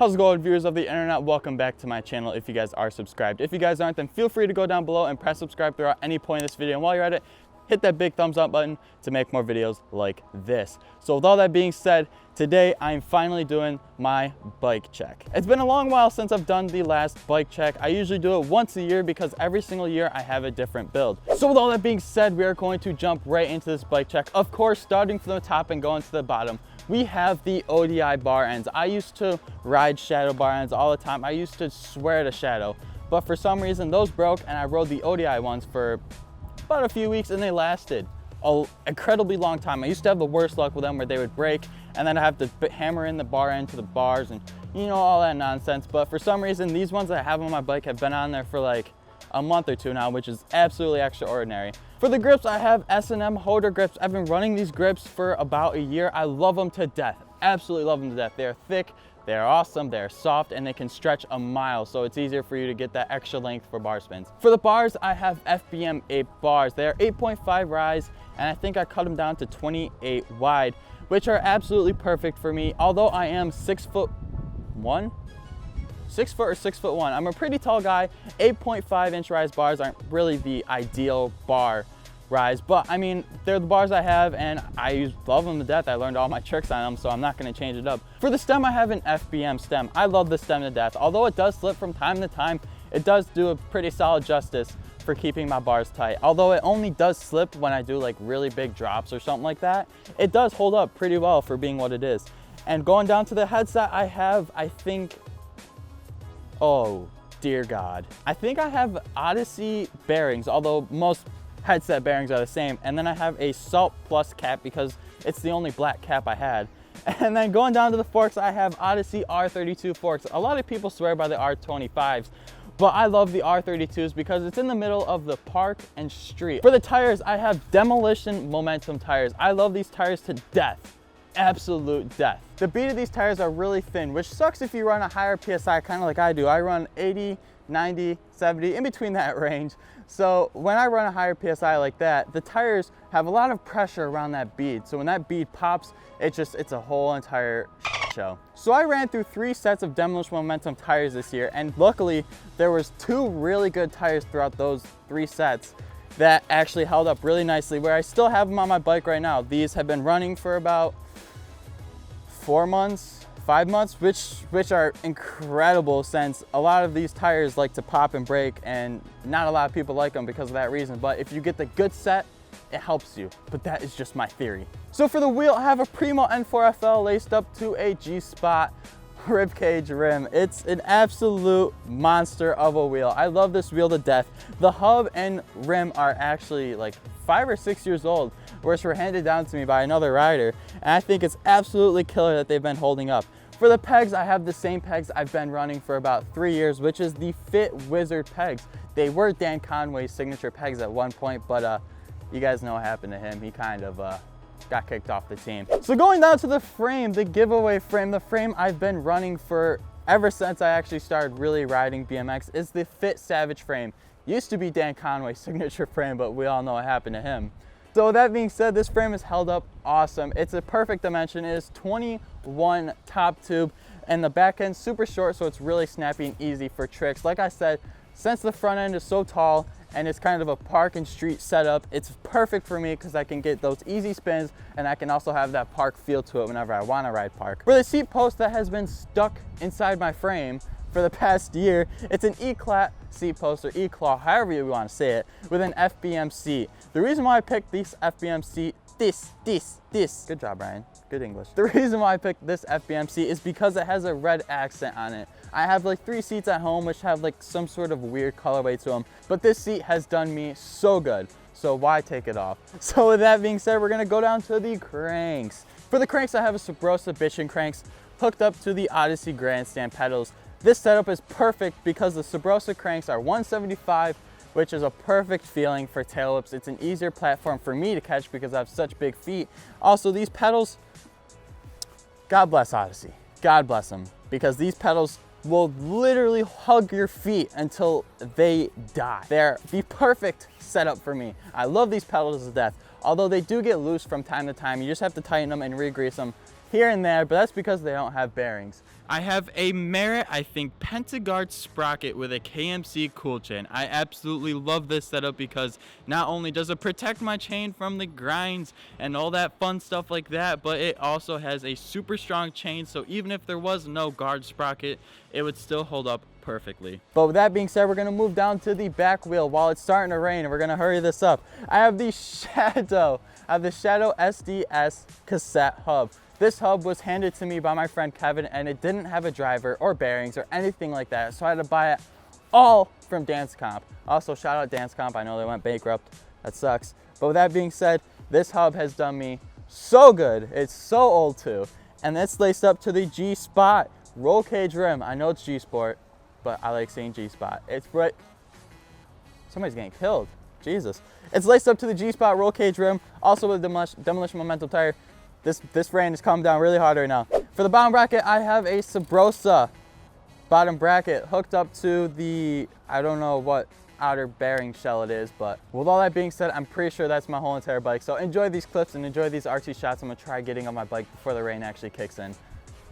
How's it going, viewers of the internet? Welcome back to my channel if you guys are subscribed. If you guys aren't, then feel free to go down below and press subscribe throughout any point in this video. And while you're at it, hit that big thumbs up button to make more videos like this. So with all that being said, today I'm finally doing my bike check. It's been a long while since I've done the last bike check. I usually do it once a year because every single year I have a different build. So with all that being said, we are going to jump right into this bike check. Of course, starting from the top and going to the bottom. We have the ODI bar ends. I used to ride Shadow bar ends all the time. I used to swear to Shadow, but for some reason those broke and I rode the ODI ones for about a few weeks and they lasted an incredibly long time. I used to have the worst luck with them where they would break and then I have to hammer in the bar end to the bars and you know, all that nonsense. But for some reason, these ones that I have on my bike have been on there for like a month or two now, which is absolutely extraordinary. For the grips, I have S&M Holder grips. I've been running these grips for about a year. I love them to death. Absolutely love them to death. They're thick, they're awesome, they're soft, and they can stretch a mile, so it's easier for you to get that extra length for bar spins. For the bars, I have FBM 8 bars. They're 8.5 rise, and I think I cut them down to 28 wide, which are absolutely perfect for me. Although I am 6'1", 6 foot or 6'1". I'm a pretty tall guy. 8.5 inch rise bars aren't really the ideal bar rise, but I mean, they're the bars I have and I love them to death. I learned all my tricks on them, so I'm not gonna change it up. For the stem, I have an FBM stem. I love the stem to death. Although it does slip from time to time, it does do a pretty solid justice for keeping my bars tight. Although it only does slip when I do like really big drops or something like that, it does hold up pretty well for being what it is. And going down to the headset, I have, I think, oh dear God, I think I have Odyssey bearings, although most headset bearings are the same. And then I have a Salt Plus cap because it's the only black cap I had. And then going down to the forks, I have Odyssey R32 forks. A lot of people swear by the R25s, but I love the R32s because it's in the middle of the park and street. For the tires, I have Demolition Momentum tires. I love these tires to death. Absolute death. The bead of these tires are really thin, which sucks if you run a higher PSI, kind of like I do. I run 80, 90, 70, in between that range. So when I run a higher PSI like that, the tires have a lot of pressure around that bead. So when that bead pops, it's a whole entire show. So I ran through 3 sets of Demolition Momentum tires this year, and luckily there was 2 really good tires throughout those 3 sets that actually held up really nicely, where I still have them on my bike right now. These have been running for about 4 months, 5 months, which are incredible since a lot of these tires like to pop and break and not a lot of people like them because of that reason. But if you get the good set, it helps you, but that is just my theory. So for the wheel, I have a Primo N4FL laced up to a G-Spot ribcage rim. It's an absolute monster of a wheel. I love this wheel to death. The hub and rim are actually like 5 or 6 years old, which were handed down to me by another rider, and I think it's absolutely killer that they've been holding up. For the pegs, I have the same pegs I've been running for about 3 years, which is the Fit Wizard pegs. They were Dan Conway's signature pegs at one point, but you guys know what happened to him. He kind of got kicked off the team. So going down to the frame, the giveaway frame, the frame I've been running for ever since I actually started really riding BMX is the Fit Savage frame. Used to be Dan Conway's signature frame, but we all know what happened to him. So with that being said, this frame is held up awesome. It's a perfect dimension. It is 21 top tube and the back end super short, so it's really snappy and easy for tricks. Like I said, since the front end is so tall and it's kind of a park and street setup, it's perfect for me because I can get those easy spins and I can also have that park feel to it whenever I want to ride park. For the seat post that has been stuck inside my frame for the past year, it's an E-Clat seat post, or E-Claw, however you want to say it, with an FBM seat. The reason why I picked this FBM seat, good job, Brian, good English. The reason why I picked this FBM seat is because it has a red accent on it. I have like 3 seats at home which have like some sort of weird colorway to them, but this seat has done me so good, so why take it off? So with that being said, we're gonna go down to the cranks. For the cranks, I have a Sabrosa Bitchin' cranks hooked up to the Odyssey Grandstand pedals. This setup is perfect because the Sabrosa cranks are 175, which is a perfect feeling for tail whips. It's an easier platform for me to catch because I have such big feet. Also, these pedals, God bless Odyssey. God bless them, because these pedals will literally hug your feet until they die. They're the perfect setup for me. I love these pedals to death. Although they do get loose from time to time, you just have to tighten them and re-grease them here and there, but that's because they don't have bearings. I have a Merit, I think, Pentagard sprocket with a KMC cool chain. I absolutely love this setup because not only does it protect my chain from the grinds and all that fun stuff like that, but it also has a super strong chain, so even if there was no guard sprocket, it would still hold up perfectly. But with that being said, we're gonna move down to the back wheel while it's starting to rain, and we're gonna hurry this up. I have the Shadow SDS Cassette Hub. This hub was handed to me by my friend Kevin, and it didn't have a driver or bearings or anything like that, so I had to buy it all from Dance Comp. Also, shout out Dance Comp, I know they went bankrupt, that sucks. But with that being said, this hub has done me so good. It's so old too, and it's laced up to the G-Spot roll cage rim. I know it's G-Sport, but I like saying G-Spot. It's right, somebody's getting killed, Jesus. It's laced up to the G-Spot roll cage rim, also with demolition momentum tire. This rain is coming down really hard right now. For the bottom bracket, I have a Sabrosa bottom bracket hooked up to the, I don't know what outer bearing shell it is, but with all that being said, I'm pretty sure that's my whole entire bike. So enjoy these clips and enjoy these RC shots. I'm gonna try getting on my bike before the rain actually kicks in.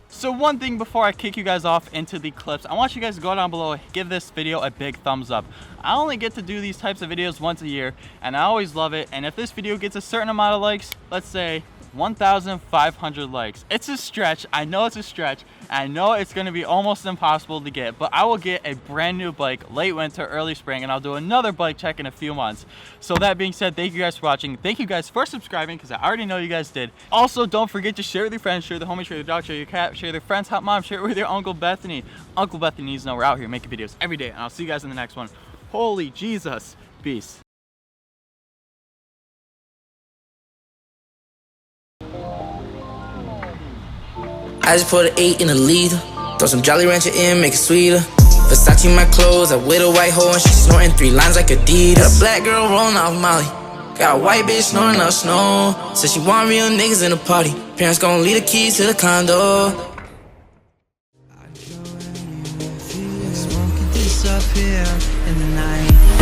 So one thing before I kick you guys off into the clips, I want you guys to go down below, give this video a big thumbs up. I only get to do these types of videos once a year, and I always love it. And if this video gets a certain amount of likes, let's say 1,500 likes. It's a stretch. I know it's a stretch. I know it's going to be almost impossible to get, but I will get a brand new bike late winter, early spring, and I'll do another bike check in a few months. So that being said, thank you guys for watching. Thank you guys for subscribing, because I already know you guys did. Also, don't forget to share with your friends, share with the homies, share with your dog, share with your cat, share with your friends, hot mom, share it with your Uncle Bethany. Uncle Bethany needs to know we're out here making videos every day, and I'll see you guys in the next one. Holy Jesus. Peace. I just put an 8 in a liter. Throw some Jolly Rancher in, make it sweeter. Versace my clothes, I with a white hoe and she snorting 3 lines like Adidas. Got a black girl rolling off Molly. Got a white bitch snoring up snow. Said she want real niggas in the party. Parents gon' leave the keys to the condo. Smoking this up here in the night.